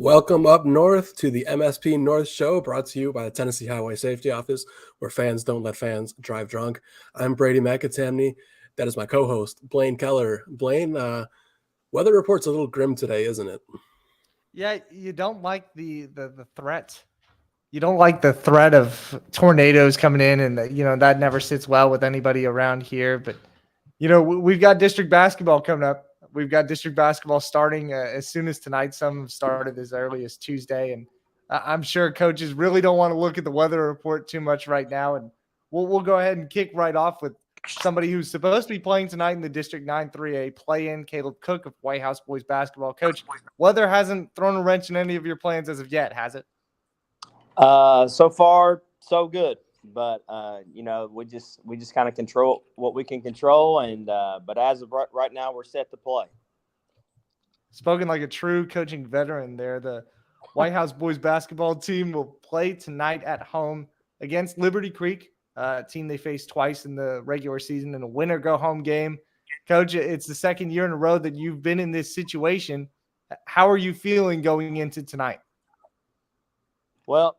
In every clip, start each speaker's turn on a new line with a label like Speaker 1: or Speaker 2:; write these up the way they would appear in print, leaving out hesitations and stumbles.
Speaker 1: Welcome up north to the MSP North show, brought to you by the Tennessee Highway Safety Office, where fans don't let fans drive drunk. I'm Brady McAtamney. That is my co-host, Blaine Keller. Blaine, weather report's a little grim today, isn't it?
Speaker 2: Yeah, you don't like the threat. You don't like the threat of tornadoes coming in, and that never sits well with anybody around here. But we've got district basketball coming up. We've got district basketball starting as soon as tonight. Some have started as early as Tuesday, and I'm sure coaches really don't want to look at the weather report too much right now. And we'll go ahead and kick right off with somebody who's supposed to be playing tonight in the District 9 3A play-in, Caleb Cook of White House Boys basketball. Coach, weather hasn't thrown a wrench in any of your plans as of yet, has it?
Speaker 3: So far, so good. But we just kind of control what we can control, and but as of right now, we're set to play.
Speaker 2: Spoken like a true coaching veteran there. The White House boys basketball team will play tonight at home against Liberty Creek, a team they faced twice in the regular season in a winner-go-home game. Coach, it's the second year in a row that you've been in this situation. How are you feeling going into tonight?
Speaker 3: Well,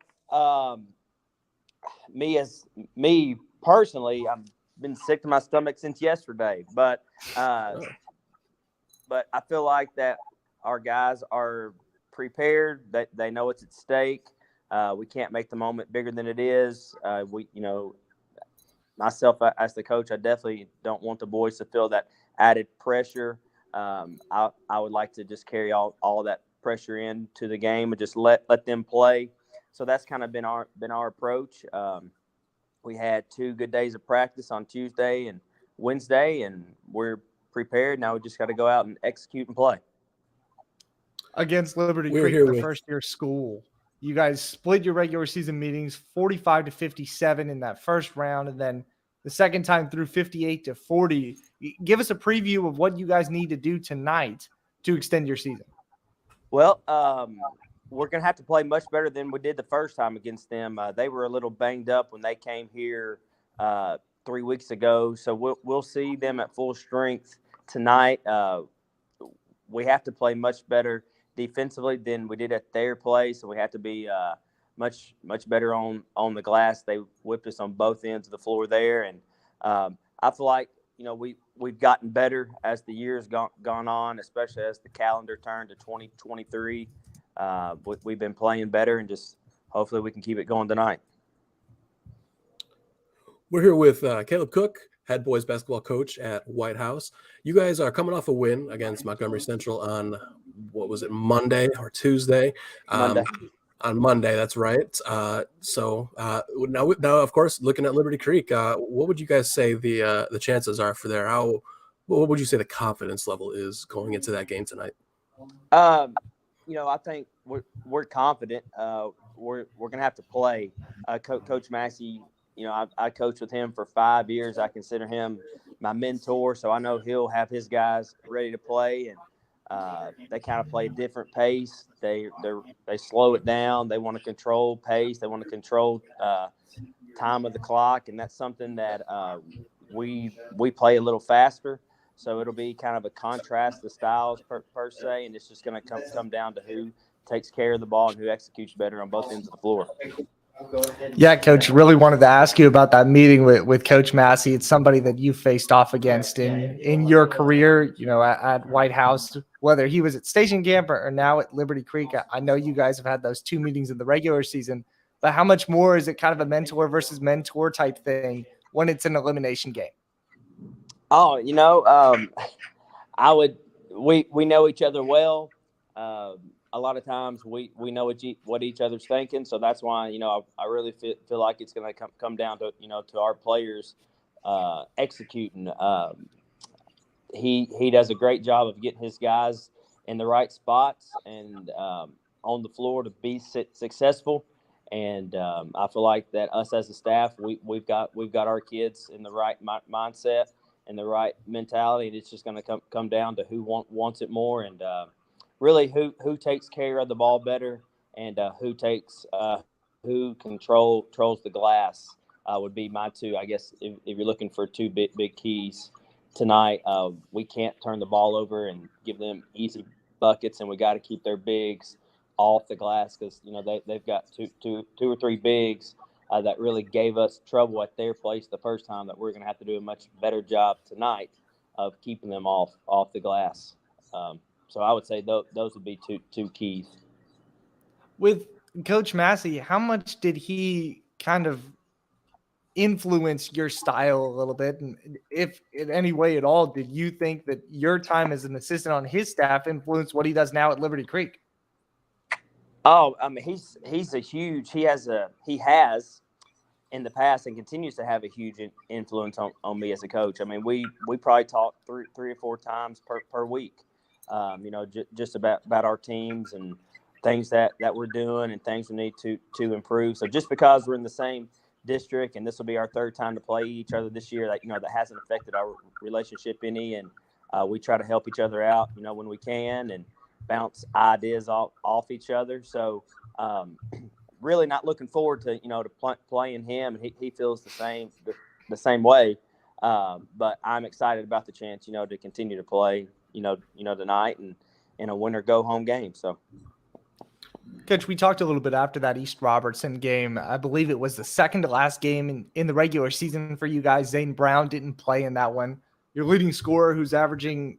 Speaker 3: me personally, I've been sick to my stomach since yesterday, but I feel like that our guys are prepared. That they know it's at stake. We can't make the moment bigger than it is. Myself as the coach, I definitely don't want the boys to feel that added pressure. I would like to just carry all of that pressure into the game and just let them play. So that's kind of been our approach. We had 2 good days of practice on Tuesday and Wednesday, and we're prepared. Now we just got to go out and execute and play.
Speaker 2: Against Liberty Creek, the first-year school, you guys split your regular season meetings 45-57 in that first round, and then the second time through 58-40. Give us a preview of what you guys need to do tonight to extend your season.
Speaker 3: Well, we're going to have to play much better than we did the first time against them. They were a little banged up when they came here 3 weeks ago, so we'll see them at full strength tonight. We have to play much better defensively than we did at their place, so we have to be much better on the glass. They whipped us on both ends of the floor there, and I feel like we've gotten better as the years gone on, especially as the calendar turned to 2023. We've been playing better, and just hopefully we can keep it going tonight.
Speaker 1: We're here with Caleb Cook, head boys basketball coach at White House. You guys are coming off a win against Montgomery Central on, what was it, Monday or Tuesday?
Speaker 3: Monday.
Speaker 1: On Monday, that's right. So now, of course, looking at Liberty Creek, what would you guys say the chances are for there? What would you say the confidence level is going into that game tonight?
Speaker 3: I think we're confident. We're gonna have to play. Coach Massey, I coached with him for 5 years. I consider him my mentor, so I know he'll have his guys ready to play, and they kind of play a different pace. They slow it down. They want to control pace. They want to control time of the clock, and that's something that we play a little faster. So it'll be kind of a contrast to styles per se, and it's just going to come down to who takes care of the ball and who executes better on both ends of the floor.
Speaker 2: Yeah, Coach, really wanted to ask you about that meeting with Coach Massey. It's somebody that you faced off against in your career, at White House, whether he was at Station Camp or now at Liberty Creek. I know you guys have had those 2 meetings in the regular season, but how much more is it kind of a mentor versus mentor type thing when it's an elimination game?
Speaker 3: Oh, we know each other well. A lot of times we know what each other's thinking, so that's why I really feel like it's going to come down to to our players executing. He does a great job of getting his guys in the right spots and on the floor to be successful. And I feel like that us as a staff, we've got our kids in the right mindset and the right mentality, and it's just going to come down to who wants it more, and really who takes care of the ball better, and who controls the glass would be my 2. I guess if you're looking for 2 big keys tonight, we can't turn the ball over and give them easy buckets, and we got to keep their bigs off the glass, because they've got two or three bigs that really gave us trouble at their place the first time, that we're going to have to do a much better job tonight of keeping them off the glass. So I would say those would be two keys.
Speaker 2: With Coach Massey, how much did he kind of influence your style a little bit? And if in any way at all, did you think that your time as an assistant on his staff influenced what he does now at Liberty Creek?
Speaker 3: Oh, I mean, he has in the past and continues to have a huge influence on me as a coach. I mean, we probably talk three or four times per week, just about our teams and things that we're doing and things we need to improve. So just because we're in the same district and this will be our third time to play each other this year, that hasn't affected our relationship any. And we try to help each other out, when we can, and bounce ideas off each other. So really not looking forward to playing him, and he feels the same way. But I'm excited about the chance to continue to play tonight and in a winner go home game. So
Speaker 2: Coach, we talked a little bit after that East Robertson game. I believe it was the second to last game in the regular season for you guys. Zane Brown didn't play in that one. Your leading scorer, who's averaging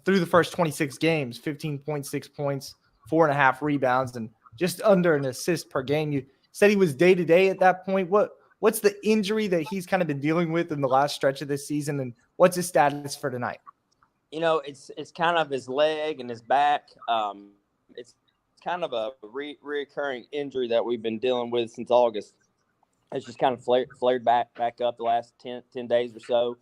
Speaker 2: through the first 26 games, 15.6 points, 4.5 rebounds, and just under an assist per game. You said he was day-to-day at that point. What's the injury that he's kind of been dealing with in the last stretch of this season, and what's his status for tonight?
Speaker 3: It's kind of his leg and his back. It's kind of a reoccurring injury that we've been dealing with since August. It's just kind of flared back up the last 10 days or so.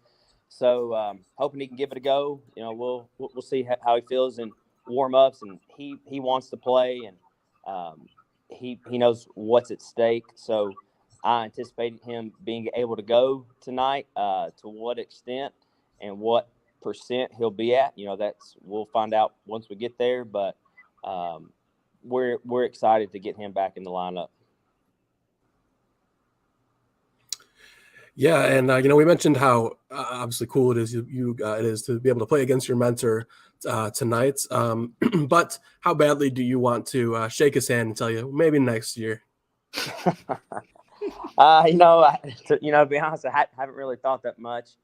Speaker 3: So hoping he can give it a go. We'll see how he feels in warm-ups, and he wants to play, and he knows what's at stake. So I anticipate him being able to go tonight. To what extent and what percent he'll be at, we'll find out once we get there. But we're excited to get him back in the lineup.
Speaker 1: Yeah, and we mentioned how obviously cool it is it is to be able to play against your mentor tonight. But how badly do you want to shake his hand and tell you maybe next year?
Speaker 3: To be honest, I haven't really thought that much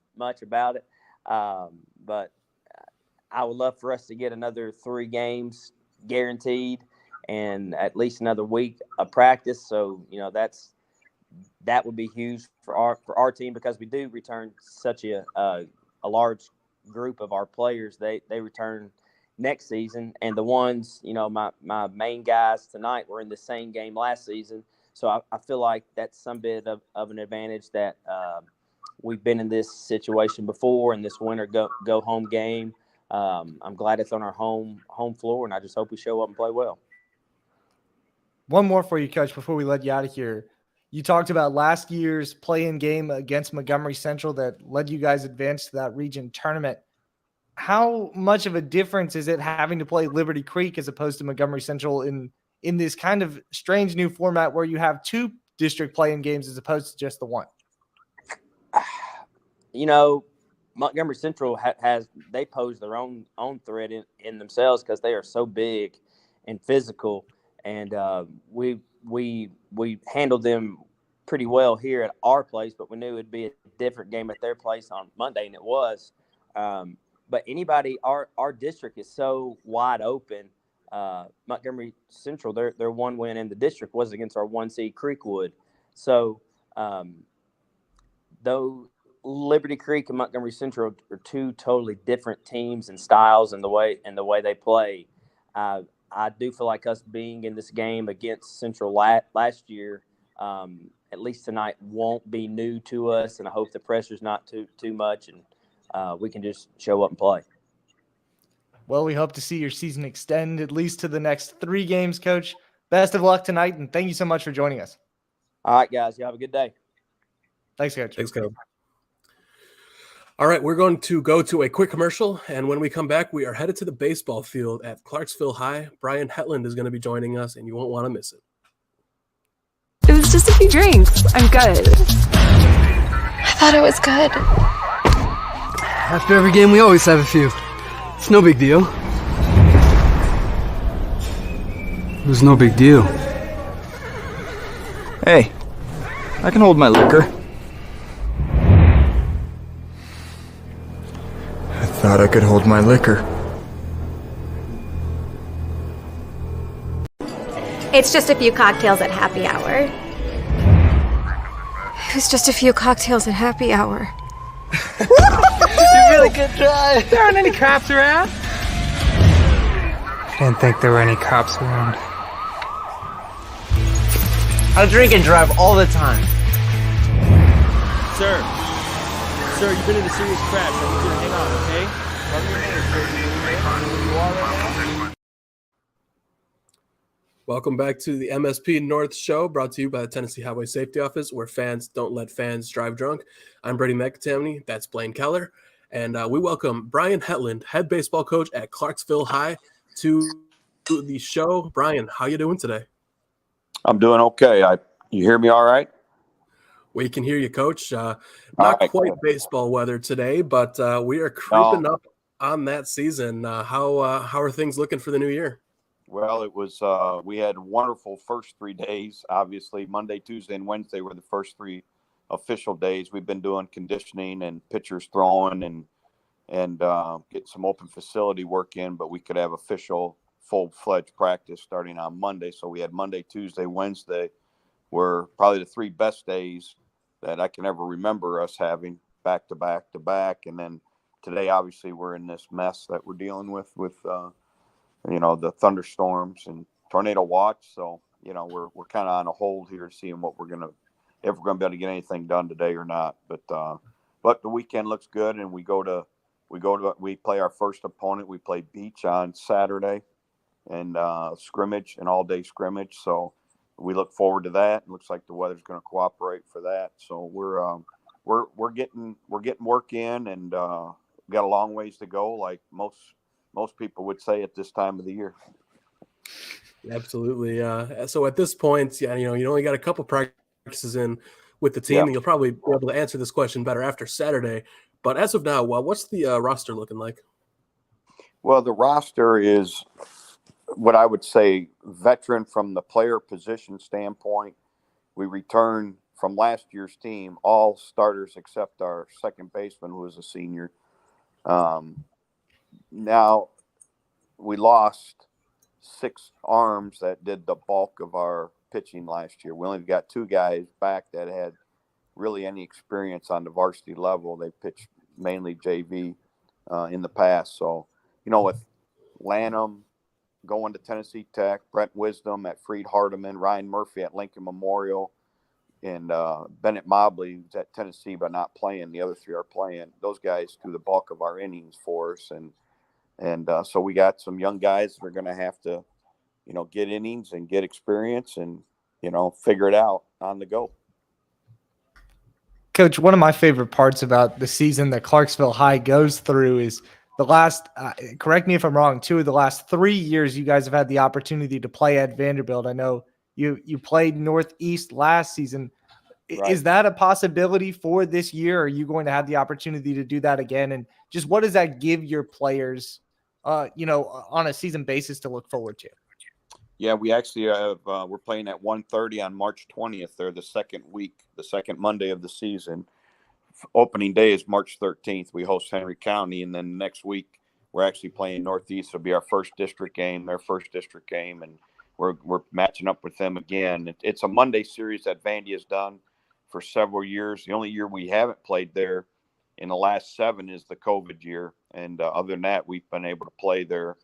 Speaker 3: about it. But I would love for us to get another 3 games guaranteed and at least another week of practice. So, that would be huge for our team, because we do return such a large group of our players. They return next season, and the ones, my main guys tonight were in the same game last season. So I feel like that's some bit of an advantage that we've been in this situation before in this winter go home game. I'm glad it's on our home floor, and I just hope we show up and play well.
Speaker 2: One more for you, Coach, before we let you out of here. You talked about last year's play-in game against Montgomery Central that led you guys advance to that region tournament. How much of a difference is it having to play Liberty Creek as opposed to Montgomery Central in this kind of strange new format where you have 2 district play-in games as opposed to just the one?
Speaker 3: Montgomery Central they pose their own threat in themselves, because they are so big and physical, and we handled them pretty well here at our place, but we knew it'd be a different game at their place on Monday, and it was. But anybody, our district is so wide open. Montgomery Central, their one win in the district was against our 1 seed Creekwood. So though Liberty Creek and Montgomery Central are 2 totally different teams and styles and the way they play, I do feel like us being in this game against Central last year, at least tonight, won't be new to us, and I hope the pressure's not too much, and we can just show up and play.
Speaker 2: Well, we hope to see your season extend at least to the next 3 games, Coach. Best of luck tonight, and thank you so much for joining us.
Speaker 3: All right, guys. You have a good day.
Speaker 2: Thanks, Coach.
Speaker 1: Thanks, Coach. All right, we're going to go to a quick commercial, and when we come back, we are headed to the baseball field at Clarksville High. Brian Hetland is going to be joining us, and you won't want to miss it.
Speaker 4: It was just a few drinks. I'm good. I thought it was good.
Speaker 5: After every game, we always have a few. It's no big deal. It was no big deal.
Speaker 6: Hey, I can hold my liquor. I thought I could hold my liquor.
Speaker 7: It's just a few cocktails at happy hour.
Speaker 4: It was just a few cocktails at happy hour.
Speaker 2: You really good try. There aren't any cops around.
Speaker 5: I didn't think there were any cops around.
Speaker 2: I drink and drive all the time.
Speaker 8: Sir, you've been in a serious crash. I need you to hang on, okay? Run your hands, sir. Where you are right now?
Speaker 1: Welcome back to the MSP North show, brought to you by the Tennessee Highway Safety Office, where fans don't let fans drive drunk. I'm Brady McAtamney. That's Blaine Keller. And we welcome Brian Hetland, head baseball coach at Clarksville High, to the show. Brian, how you doing today?
Speaker 9: I'm doing okay. You hear me all right?
Speaker 1: We can hear you, Coach. Not
Speaker 9: right,
Speaker 1: quite
Speaker 9: cool.
Speaker 1: baseball weather today, but we are creeping up on that season. How are things looking for the new year?
Speaker 9: Well, it was we had wonderful first 3 days. Obviously, Monday, Tuesday, and Wednesday were the first 3 official days. We've been doing conditioning and pitchers throwing and get some open facility work in, but we could have official full-fledged practice starting on Monday. So we had Monday, Tuesday, Wednesday were probably the 3 best days that I can ever remember us having back to back to back. And then today, obviously, we're in this mess that we're dealing with the thunderstorms and tornado watch. So, we're kind of on a hold here, seeing what if we're going to be able to get anything done today or not. But the weekend looks good, and we play our first opponent. We play Beach on Saturday, and scrimmage, an all-day scrimmage. So we look forward to that. It looks like the weather's going to cooperate for that. So we're getting work in, and got a long ways to go, like most people would say at this time of the year.
Speaker 1: Absolutely. So at this point, you only got a couple practices in with the team, and you'll probably be able to answer this question better after Saturday. But as of now, what's the roster looking like?
Speaker 9: Well, the roster is what I would say veteran from the player position standpoint. We return from last year's team, all starters except our second baseman, who was a senior. Now we lost 6 arms that did the bulk of our pitching last year. We only got 2 guys back that had really any experience on the varsity level. They pitched mainly JV in the past. So, with Lanham going to Tennessee Tech, Brent Wisdom at Freed Hardeman, Ryan Murphy at Lincoln Memorial, and Bennett Mobley, who's at Tennessee but not playing. The other 3 are playing. Those guys do the bulk of our innings for us. And so we got some young guys that are going to have to, get innings and get experience and, figure it out on the go.
Speaker 2: Coach, one of my favorite parts about the season that Clarksville High goes through is the last, correct me if I'm wrong, 2 of the last 3 years you guys have had the opportunity to play at Vanderbilt. I know you played Northeast last season. Right. Is that a possibility for this year? Are you going to have the opportunity to do that again? And just what does that give your players, on a season basis to look forward to?
Speaker 9: Yeah, we actually have, we're playing at 1:30 on March 20th. They're the second Monday of the season. Opening day is March 13th. We host Henry County, and then next week we're actually playing Northeast. It'll be our first district game, their first district game, and we're matching up with them again. It's a Monday series that Vandy has done for several years. The only year we haven't played there in the last 7 is the COVID year, and other than that, we've been able to play there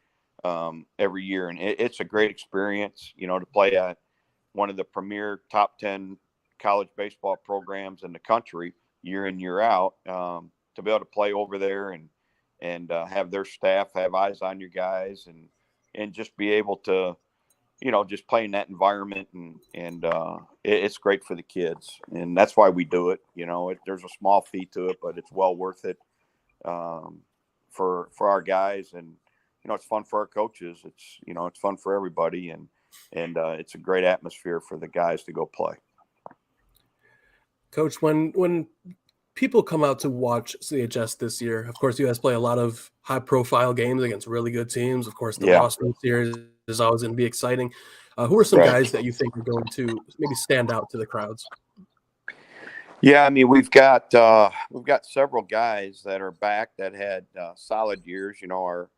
Speaker 9: every year, and it's a great experience, to play at one of the premier top 10 college baseball programs in the country year in, year out, to be able to play over there and have their staff have eyes on your guys and just be able to, just play in that environment. And it's great for the kids. And that's why we do it. There's a small fee to it, but it's well worth it for our guys. And, it's fun for our coaches. It's fun for everybody. And it's a great atmosphere for the guys to go play.
Speaker 1: Coach, when people come out to watch CHS this year, of course, you guys play a lot of high-profile games against really good teams. Of course, the Boston series is always going to be exciting. Who are some
Speaker 9: Right.
Speaker 1: guys that you think are going to maybe stand out to the crowds?
Speaker 9: Yeah, I mean we've got several guys that are back that had solid years. You know, our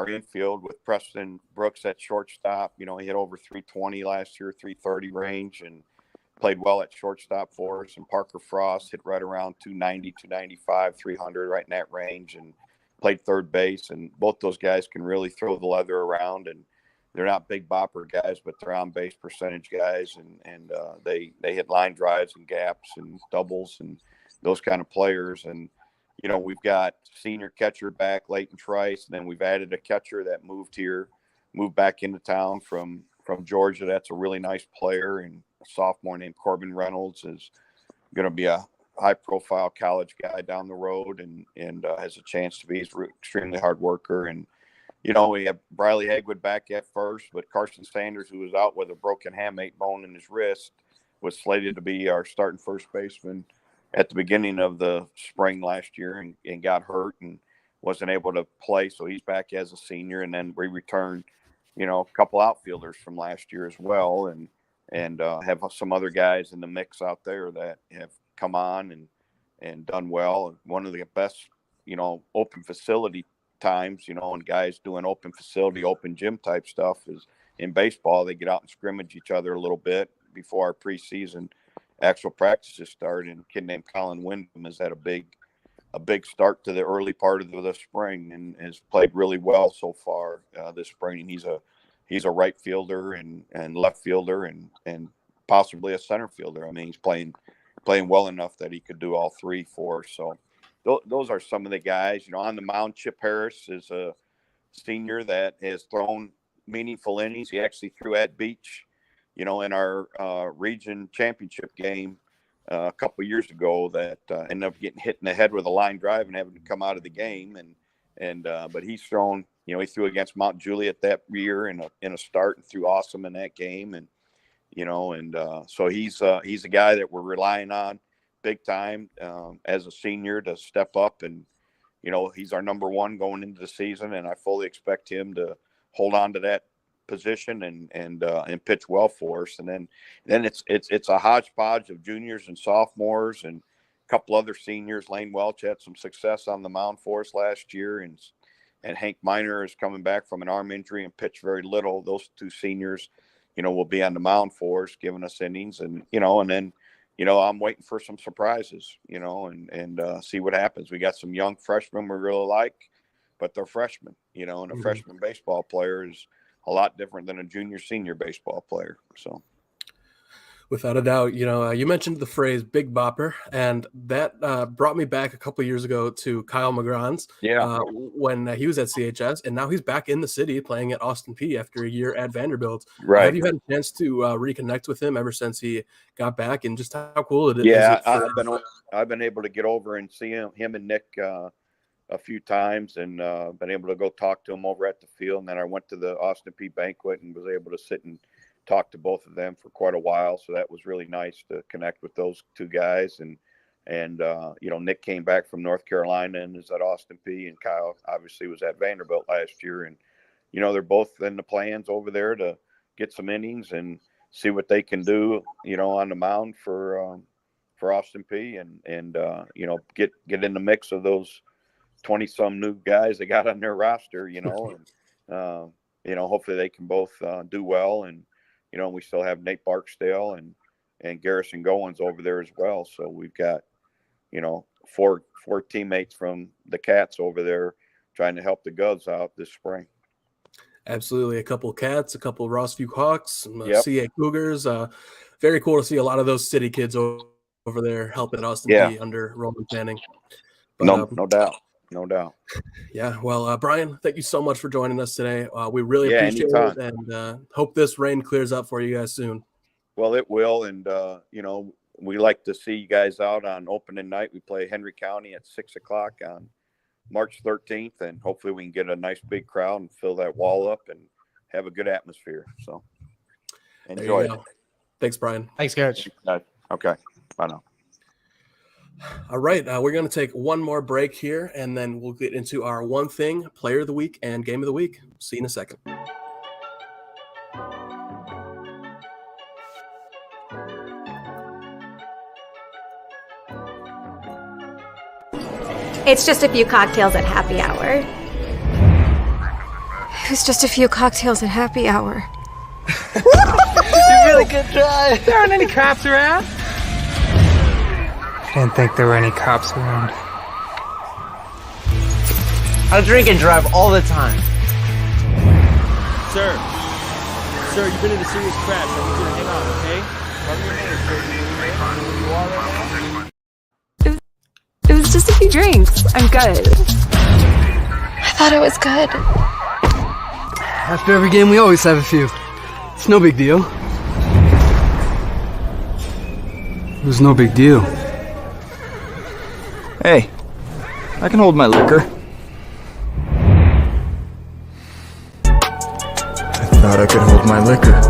Speaker 9: infield with Preston Brooks at shortstop. You know, he hit over 320 last year, 330 range, and played well at shortstop for us. And Parker Frost hit right around 290, 295, 300, right in that range, and played third base. And both those guys can really throw the leather around, and they're not big bopper guys, but they're on base percentage guys, and they hit line drives and gaps and doubles and those kind of players. And you know, we've got senior catcher back, Leighton Trice, and then we've added a catcher that moved back into town from Georgia. That's a really nice player, and a sophomore named Corbin Reynolds is going to be a high-profile college guy down the road, and has a chance to be. He's an extremely hard worker. And you know, we have Briley Hagwood back at first, but Carson Sanders, who was out with a broken hamate bone in his wrist, was slated to be our starting first baseman at the beginning of the spring last year, and got hurt and wasn't able to play. So he's back as a senior. And then we returned, you know, a couple outfielders from last year as well, and have some other guys in the mix out there that have come on and done well. One of the best, you know, open facility times, you know, and guys doing open facility, open gym type stuff is in baseball. They get out and scrimmage each other a little bit before our preseason actual practices start. And a kid named Colin Wyndham has had a big start to the early part of the spring and has played really well so far this spring. And he's a right fielder and left fielder and possibly a center fielder. I mean, he's playing well enough that he could do all three for us. So those are some of the guys. You know, on the mound, Chip Harris is a senior that has thrown meaningful innings. He actually threw at Beach, you know, in our region championship game a couple of years ago, that ended up getting hit in the head with a line drive and having to come out of the game. But he's thrown, you know, he threw against Mount Juliet that year in a start and threw awesome in that game. And, you know, so he's a guy that we're relying on big time as a senior to step up. And, you know, he's our number one going into the season, and I fully expect him to hold on to that position and pitch well for us. And then it's a hodgepodge of juniors and sophomores and a couple other seniors. Lane Welch had some success on the mound for us last year, and Hank Miner is coming back from an arm injury and pitched very little. Those two seniors, you know, will be on the mound for us, giving us innings. And, you know, and then, you know, I'm waiting for some surprises, you know, and see what happens. We got some young freshmen we really like, but they're freshmen, you know, and a freshman baseball player is a lot different than a junior senior baseball player. So
Speaker 1: Without a doubt, you know, you mentioned the phrase "big bopper," and that brought me back a couple of years ago to Kyle McGrath's when he was at CHS, and now he's back in the city playing at Austin P after a year at Vanderbilt.
Speaker 9: Right.
Speaker 1: Have you had a chance to reconnect with him ever since he got back, and just how cool it is?
Speaker 9: Yeah, I've been able to get over and see him and Nick a few times, and been able to go talk to him over at the field. And then I went to the Austin P banquet and was able to sit and talk to both of them for quite a while. So that was really nice to connect with those two guys. And you know, Nick came back from North Carolina and is at Austin P, and Kyle obviously was at Vanderbilt last year. And, you know, they're both in the plans over there to get some innings and see what they can do, you know, on the mound for Austin P, and you know, get in the mix of those 20 some new guys they got on their roster, you know, and you know, hopefully they can both do well. And, you know, we still have Nate Barksdale and Garrison Goins over there as well. So we've got, you know, four teammates from the Cats over there trying to help the Govs out this spring.
Speaker 1: Absolutely. A couple Cats, a couple Rossview Hawks, some
Speaker 9: Yep.
Speaker 1: CA Cougars. Very cool to see a lot of those city kids over there helping Austin P under Roman Fanning. But,
Speaker 9: no doubt. No doubt.
Speaker 1: Yeah. Well, Brian, thank you so much for joining us today. We really appreciate
Speaker 9: anytime.
Speaker 1: it, and hope this rain clears up for you guys soon.
Speaker 9: Well, it will. And, you know, we like to see you guys out on opening night. We play Henry County at 6:00 on March 13th, and hopefully we can get a nice big crowd and fill that wall up and have a good atmosphere. So enjoy it.
Speaker 1: Thanks, Brian.
Speaker 2: Thanks, Coach.
Speaker 9: Okay. Bye now.
Speaker 1: All right. We're going to take one more break here, and then we'll get into our one thing, player of the week and game of the week. See you in a second.
Speaker 7: It's just a few cocktails at happy hour.
Speaker 4: It was just a few cocktails at happy hour.
Speaker 2: You really good try.
Speaker 5: There aren't any cops around. I didn't think there were any cops around.
Speaker 2: I drink and drive all the time.
Speaker 8: Sir, you've been in a serious crash. I need you to hang on, okay? Cover your nose, sir. Do you know where you are right now?
Speaker 4: It was just a few drinks. I'm good.
Speaker 7: I thought it was good.
Speaker 10: After every game, we always have a few. It's no big deal.
Speaker 5: It was no big deal.
Speaker 6: Hey, I can hold my liquor. I thought I could hold my liquor.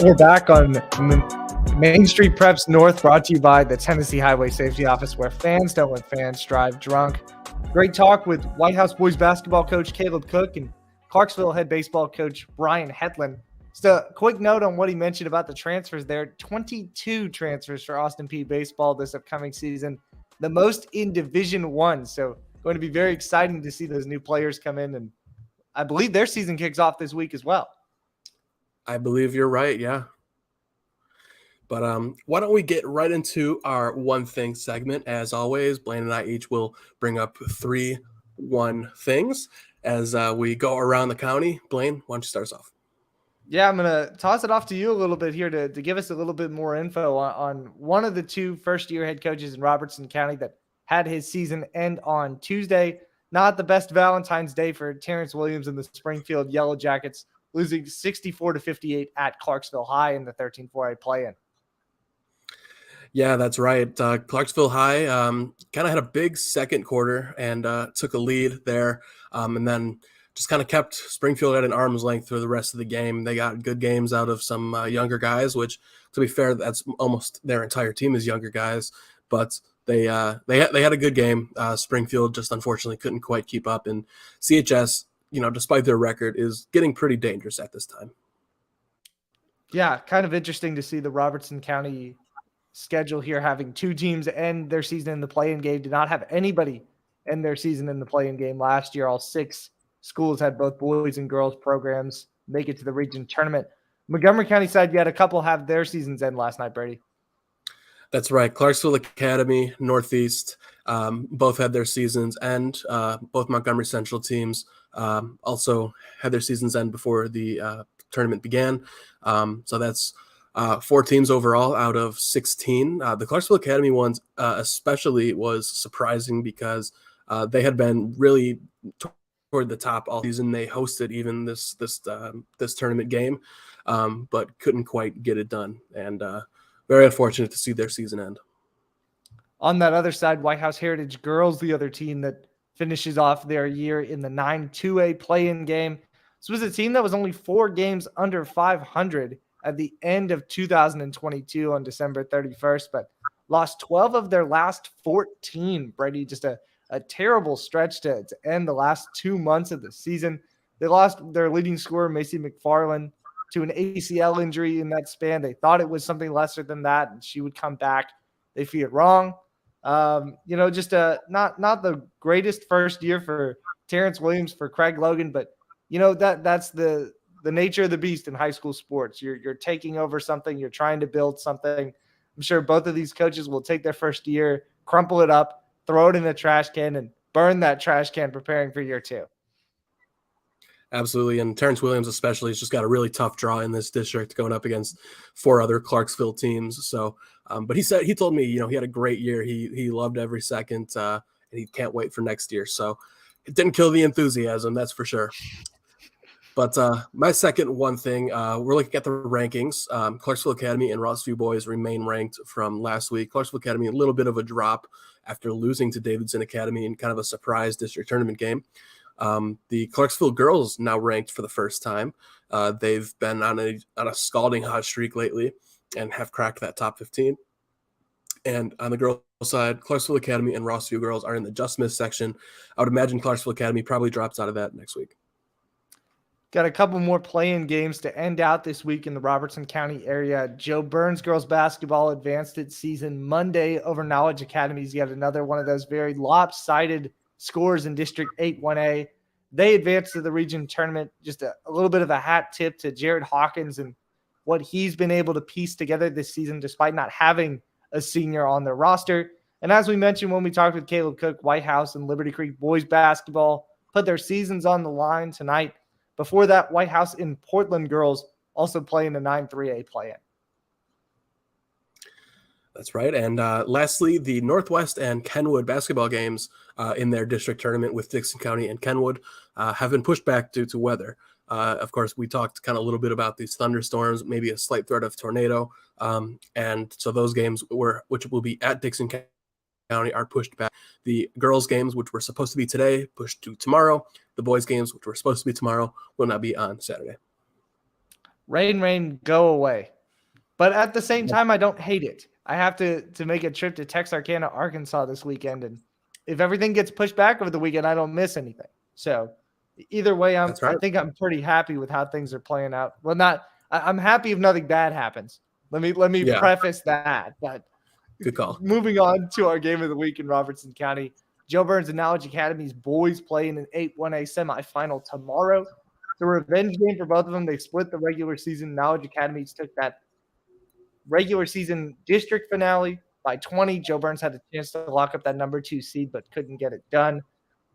Speaker 2: We're back on Main Street Preps North, brought to you by the Tennessee Highway Safety Office, where fans don't let fans drive drunk. Great talk with White House boys basketball coach Caleb Cook and Clarksville head baseball coach Brian Hetland. Just a quick note on what he mentioned about the transfers there. 22 transfers for Austin Peay baseball this upcoming season, the most in Division I. So going to be very exciting to see those new players come in, and I believe their season kicks off this week as well.
Speaker 1: I believe you're right, yeah. But why don't we get right into our one thing segment? As always, Blaine and I each will bring up 3 one things as we go around the county. Blaine, why don't you start us off?
Speaker 2: Yeah, I'm going to toss it off to you a little bit here to give us a little bit more info on one of the 2 first-year head coaches in Robertson County that had his season end on Tuesday. Not the best Valentine's Day for Terrence Williams and the Springfield Yellow Jackets, losing 64-58 at Clarksville High in the 13-4A play-in.
Speaker 1: Yeah, that's right. Clarksville High kind of had a big second quarter and took a lead there, and then just kind of kept Springfield at an arm's length through the rest of the game. They got good games out of some younger guys, which, to be fair, that's almost their entire team is younger guys. But they had a good game. Springfield just unfortunately couldn't quite keep up, and CHS, despite their record, is getting pretty dangerous at this time.
Speaker 2: Yeah, kind of interesting to see the Robertson County schedule here, having 2 teams end their season in the play-in game. Did not have anybody end their season in the play-in game last year. All 6 schools had both boys and girls programs make it to the region tournament. Montgomery County side, you had a couple have their seasons end last night, Brady.
Speaker 1: That's right. Clarksville Academy, Northeast, both had their seasons end. Both Montgomery Central teams also had their seasons end before the tournament began. So that's 4 teams overall out of 16. The Clarksville Academy ones especially was surprising because they had been really toward the top all season. They hosted even this tournament game, but couldn't quite get it done. And very unfortunate to see their season end.
Speaker 2: On that other side, White House Heritage Girls, the other team that finishes off their year in the 9-2A play-in game. This was a team that was only 4 games under 500 at the end of 2022 on December 31st, but lost 12 of their last 14. Brady, just a terrible stretch to end the last 2 months of the season. They lost their leading scorer, Macy McFarland, to an ACL injury in that span. They thought it was something lesser than that, and she would come back. They feared wrong. Just not the greatest first year for Terrence Williams, for Craig Logan, but that's the nature of the beast in high school sports. You're taking over something, you're trying to build something. I'm sure both of these coaches will take their first year, crumple it up, throw it in a trash can, and burn that trash can preparing for year 2.
Speaker 1: Absolutely. And Terrence Williams especially has just got a really tough draw in this district going up against 4 other Clarksville teams. So, but he told me, he had a great year. He loved every second and he can't wait for next year. So it didn't kill the enthusiasm, that's for sure. But my second one thing, we're looking at the rankings. Clarksville Academy and Rossview boys remain ranked from last week. Clarksville Academy, a little bit of a drop after losing to Davidson Academy in kind of a surprise district tournament game. The Clarksville girls now ranked for the first time. They've been on a scalding hot streak lately and have cracked that top 15. And on the girls' side, Clarksville Academy and Rossview girls are in the just missed section. I would imagine Clarksville Academy probably drops out of that next week.
Speaker 2: Got a couple more play-in games to end out this week in the Robertson County area. Joe Burns girls basketball advanced its season Monday over Knowledge Academy's yet another one of those very lopsided scores in District 8 1A. They advanced to the region tournament. Just a little bit of a hat tip to Jared Hawkins and what he's been able to piece together this season despite not having a senior on their roster. And as we mentioned when we talked with Caleb Cook, White House and Liberty Creek boys basketball put their seasons on the line tonight. Before that, White House and Portland girls also playing the 9-3A play-in.
Speaker 1: That's right. And lastly, the Northwest and Kenwood basketball games in their district tournament with Dixon County and Kenwood have been pushed back due to weather. Of course, we talked kind of a little bit about these thunderstorms, maybe a slight threat of tornado. And so those games, which will be at Dixon County, are pushed back. The girls' games, which were supposed to be today, pushed to tomorrow. The boys' games, which were supposed to be tomorrow, will not be on Saturday.
Speaker 2: Rain, go away. But at the same time, I don't hate it. I have to make a trip to Texarkana, Arkansas this weekend. And if everything gets pushed back over the weekend, I don't miss anything. So either way, I think I'm pretty happy with how things are playing out. Well, I'm happy if nothing bad happens. Let me preface that. But
Speaker 1: good call.
Speaker 2: Moving on to our game of the week in Robertson County. Joe Burns and Knowledge Academy's boys play in an 8-1A semifinal tomorrow. It's a revenge game for both of them. They split the regular season. Knowledge Academies took that regular season district finale by 20. Joe Burns had a chance to lock up that number 2 seed, but couldn't get it done.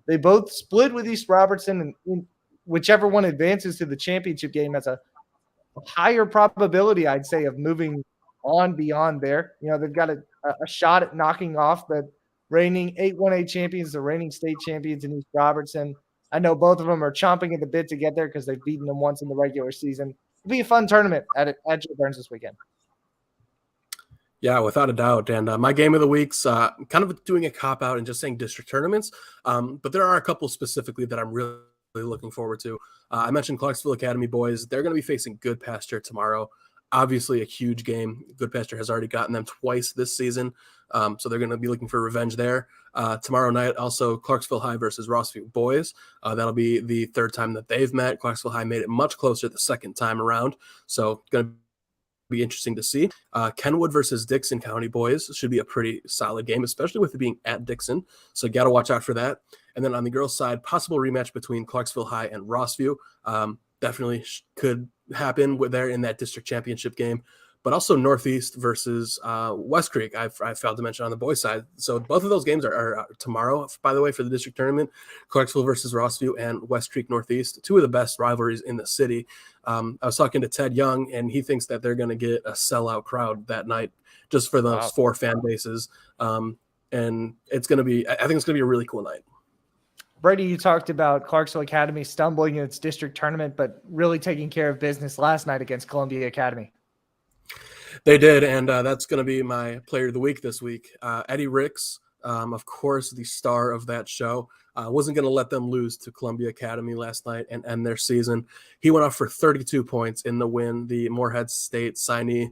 Speaker 2: They both split with East Robertson, and whichever one advances to the championship game has a higher probability, I'd say, of moving on beyond there. You know, they've got a shot at knocking off the reigning 8-1A champions, the reigning state champions in East Robertson. I know both of them are chomping at the bit to get there because they've beaten them once in the regular season. It'll be a fun tournament at Joe Burns this weekend.
Speaker 1: Yeah, without a doubt. And my game of the week's kind of doing a cop-out and just saying district tournaments. But there are a couple specifically that I'm really looking forward to. I mentioned Clarksville Academy boys. They're going to be facing Good Pasture tomorrow. Obviously a huge game. Good Pasture has already gotten them twice this season. So they're going to be looking for revenge there. Tomorrow night, also Clarksville High versus Rossview boys. That'll be the third time that they've met. Clarksville High made it much closer the second time around. So going to be interesting to see. Kenwood versus Dixon County boys should be a pretty solid game, especially with it being at Dixon. So got to watch out for that. And then on the girls' side, possible rematch between Clarksville High and Rossview. Definitely could happen there in that district championship game. But also Northeast versus West Creek, I failed to mention on the boys' side. So both of those games are tomorrow, by the way, for the district tournament. Clarksville versus Rossview and West Creek Northeast, two of the best rivalries in the city. I was talking to Ted Young, and he thinks that they're going to get a sellout crowd that night just for those four fan bases. And it's going to be – I think it's going to be a really cool night.
Speaker 2: Brady, you talked about Clarksville Academy stumbling in its district tournament, but really taking care of business last night against Columbia Academy.
Speaker 1: They did, and that's going to be my player of the week this week. Eddie Ricks, of course, the star of that show, wasn't going to let them lose to Columbia Academy last night and end their season. He went off for 32 points in the win, the Morehead State signee,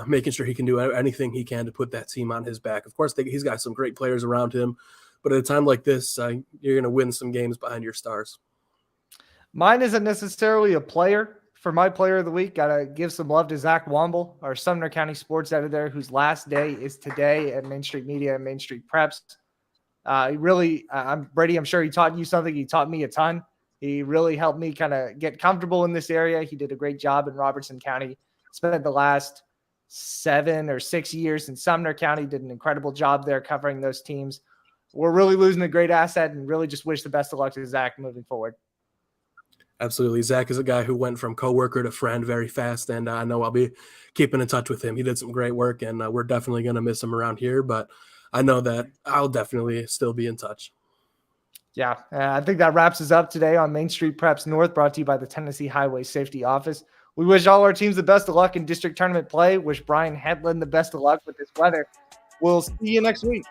Speaker 1: making sure he can do anything he can to put that team on his back. Of course, he's got some great players around him, but at a time like this, you're going to win some games behind your stars.
Speaker 2: Mine isn't necessarily a player. For my player of the week, got to give some love to Zach Womble, our Sumner County sports editor, whose last day is today at Main Street Media and Main Street Preps. Brady, I'm sure he taught you something. He taught me a ton. He really helped me kind of get comfortable in this area. He did a great job in Robertson County. Spent the last 7 or 6 years in Sumner County, did an incredible job there covering those teams. We're really losing a great asset and really just wish the best of luck to Zach moving forward.
Speaker 1: Absolutely. Zach is a guy who went from coworker to friend very fast, and I know I'll be keeping in touch with him. He did some great work, and we're definitely going to miss him around here, but I know that I'll definitely still be in touch.
Speaker 2: Yeah, I think that wraps us up today on Main Street Preps North, brought to you by the Tennessee Highway Safety Office. We wish all our teams the best of luck in district tournament play. Wish Brian Hetland the best of luck with this weather. We'll see you next week.